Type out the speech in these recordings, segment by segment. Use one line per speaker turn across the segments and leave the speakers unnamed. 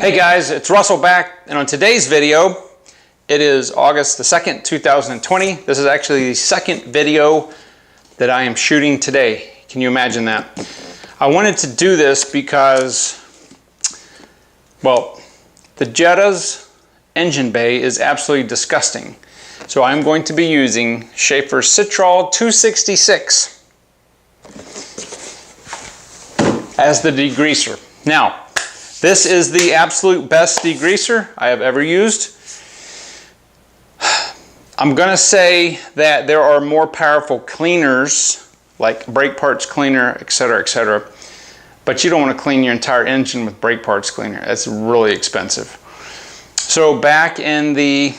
Hey guys, it's Russell back, and on today's video, it is August the 2nd, 2020. This is actually the second video that I am shooting today. Can you imagine that? I wanted to do this because, well, the Jetta's engine bay is absolutely disgusting. So I'm going to be using Schaefer's Citrol 266 as the degreaser. Now, this is the absolute best degreaser I have ever used. I'm gonna say that there are more powerful cleaners, like brake parts cleaner, etc., but you don't want to clean your entire engine with brake parts cleaner. That's really expensive. So back in the,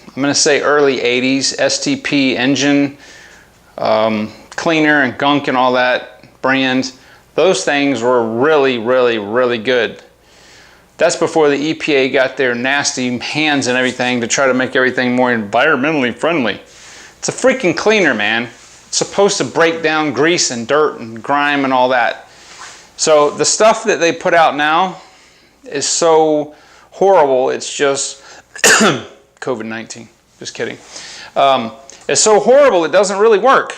I'm gonna say early 80s, STP engine cleaner and gunk and all that brand, those things were really good. That's before the EPA got their nasty hands and everything to try to make everything more environmentally friendly. It's a freaking cleaner, man. It's supposed to break down grease and dirt and grime and all that. So the stuff that they put out now is so horrible, it's just COVID-19, just kidding. It's so horrible it doesn't really work.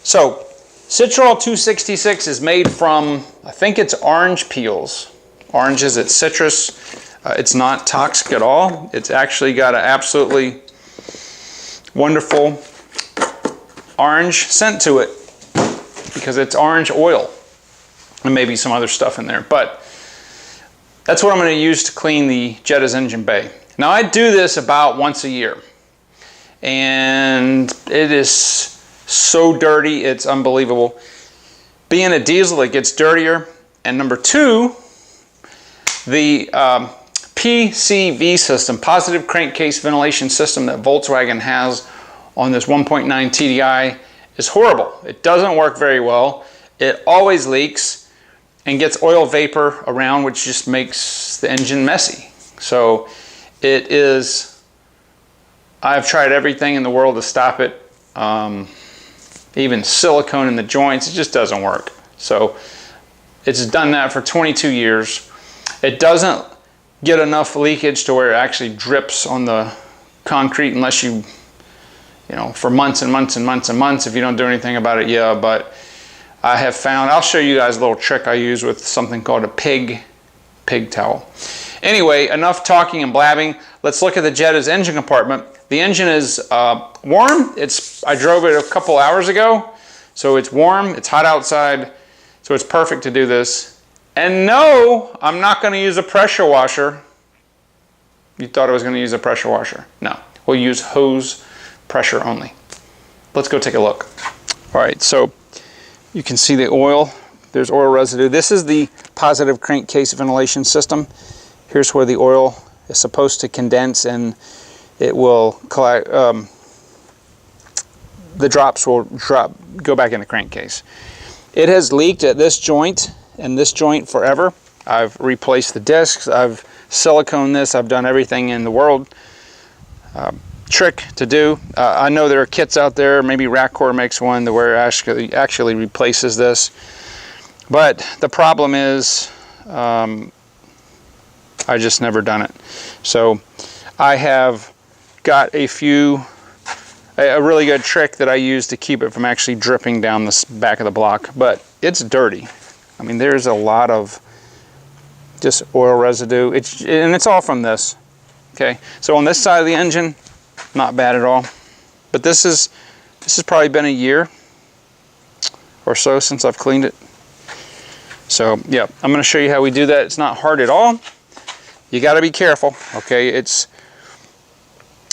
So Citrol 266 is made from, I think it's orange peels. Oranges, it's citrus. It's not toxic at all. It's actually got an absolutely wonderful orange scent to it because it's orange oil and maybe some other stuff in there. But that's what I'm going to use to clean the Jetta's engine bay. Now I do this about once a year and it is so dirty, it's unbelievable. Being a diesel, it gets dirtier. And number two, the PCV system, positive crankcase ventilation system that Volkswagen has on this 1.9 TDI is horrible. It doesn't work very well. It always leaks and gets oil vapor around, which just makes the engine messy. So it is, I've tried everything in the world to stop it. Even silicone in the joints, it just doesn't work. So it's done that for 22 years. It doesn't get enough leakage to where it actually drips on the concrete unless you know, for months and months and months and months, if you don't do anything about it, yeah. But I have found, I'll show you guys a little trick I use with something called a pig towel. Anyway, enough talking and blabbing. Let's look at the Jetta's engine compartment. The engine is warm. I drove it a couple hours ago, so it's warm, it's hot outside, so it's perfect to do this. And no, I'm not going to use a pressure washer. You thought I was going to use a pressure washer. No, we'll use hose pressure only. Let's go take a look. All right, so you can see the oil. There's oil residue. This is the positive crankcase ventilation system. Here's where the oil is supposed to condense and it will collect, the drops will go back in the crankcase. It has leaked at this joint and this joint forever. I've replaced the discs, I've siliconed this, I've done everything in the world. Trick to do. I know there are kits out there, maybe Raccor makes one where it actually replaces this. But the problem is, I just never done it. So I have got a really good trick that I use to keep it from actually dripping down the back of the block, but it's dirty. I mean, there's a lot of just oil residue. And it's all from this. Okay, so on this side of the engine, not bad at all. But this has probably been a year or so since I've cleaned it. So yeah, I'm going to show you how we do that. It's not hard at all. You got to be careful. Okay, it's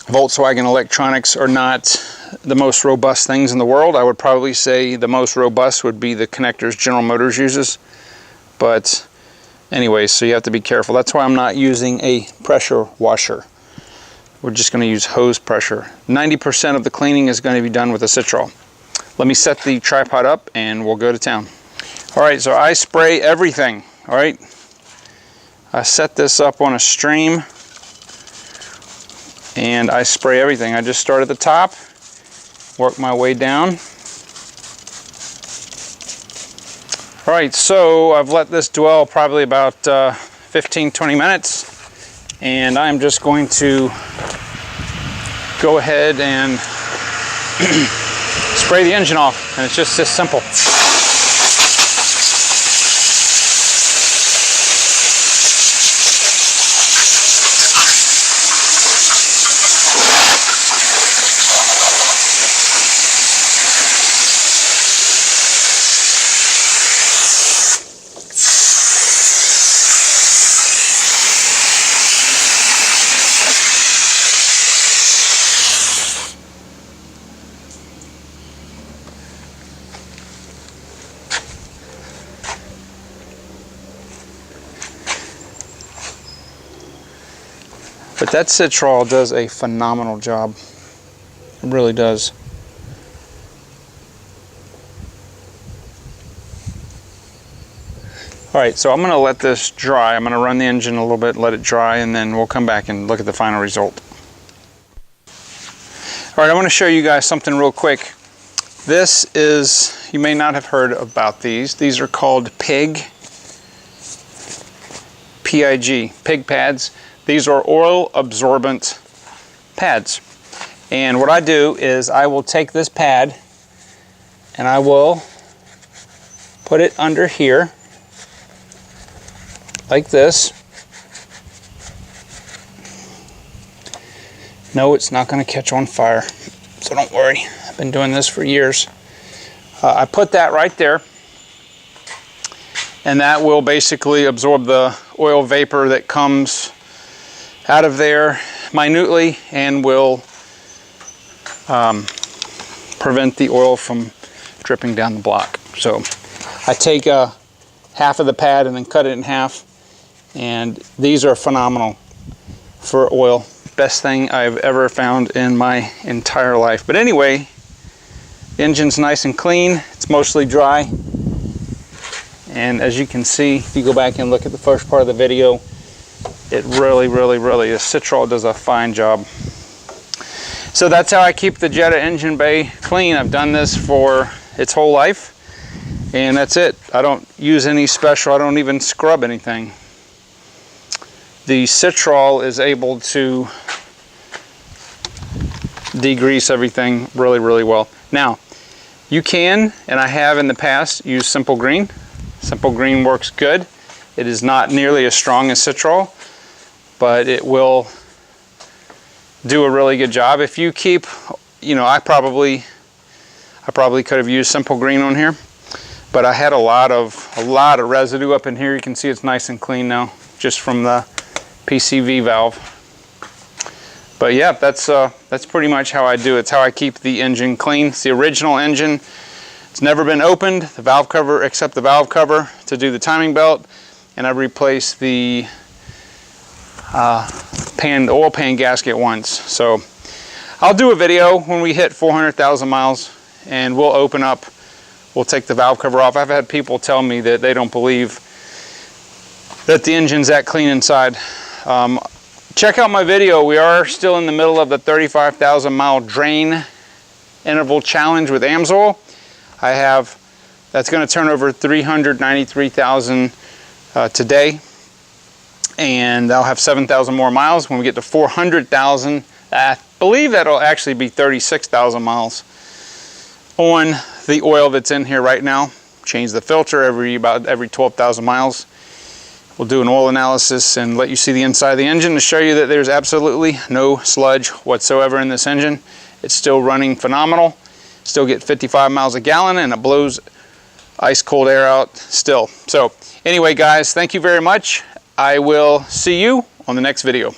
Volkswagen electronics are not the most robust things in the world. I would probably say the most robust would be the connectors General Motors uses. But anyway, so you have to be careful. That's why I'm not using a pressure washer. We're just going to use hose pressure. 90% of the cleaning is going to be done with a Citrol. Let me set the tripod up and we'll go to town. All right, so I spray everything. All right, I set this up on a stream and I spray everything. I just start at the top, work my way down. All right, so I've let this dwell probably about 15-20 minutes, and I'm just going to go ahead and spray the engine off, and it's just this simple. But that Citrol does a phenomenal job. It really does. All right, so I'm going to let this dry. I'm going to run the engine a little bit, let it dry, and then we'll come back and look at the final result. All right, I want to show you guys something real quick. This is, you may not have heard about these. These are called PIG, P-I-G, PIG pads. These are oil absorbent pads. And what I do is I will take this pad and I will put it under here like this. No, it's not going to catch on fire, so don't worry. I've been doing this for years. I put that right there, and that will basically absorb the oil vapor that comes out of there minutely and will prevent the oil from dripping down the block. So I take half of the pad and then cut it in half, and these are phenomenal for oil. Best thing I've ever found in my entire life. But anyway, the engine's nice and clean. It's mostly dry, and as you can see, if you go back and look at the first part of the video, it really is. Citrol does a fine job. So that's how I keep the Jetta engine bay clean. I've done this for its whole life, and that's it. I don't use any special, I don't even scrub anything. The Citrol is able to degrease everything really well. Now, you can, and I have in the past, use Simple Green. Simple Green works good. It is not nearly as strong as Citrol, but it will do a really good job. If you keep, you know, I probably could have used Simple Green on here, but I had a lot of residue up in here. You can see it's nice and clean now, just from the PCV valve. But yeah, that's pretty much how I do it. It's how I keep the engine clean. It's the original engine. It's never been opened, the valve cover, except the valve cover to do the timing belt, and I replaced the oil pan gasket once. So I'll do a video when we hit 400,000 miles, and we'll open up, we'll take the valve cover off. I've had people tell me that they don't believe that the engine's that clean inside. Check out my video. We are still in the middle of the 35,000 mile drain interval challenge with AMSOIL. That's going to turn over 393,000 today, and I'll have 7,000 more miles. When we get to 400,000, I believe that'll actually be 36,000 miles on the oil that's in here right now. Change the filter about every 12,000 miles. We'll do an oil analysis and let you see the inside of the engine to show you that there's absolutely no sludge whatsoever in this engine. It's still running phenomenal. Still get 55 miles a gallon, and it blows ice cold air out still. So anyway, guys, thank you very much. I will see you on the next video.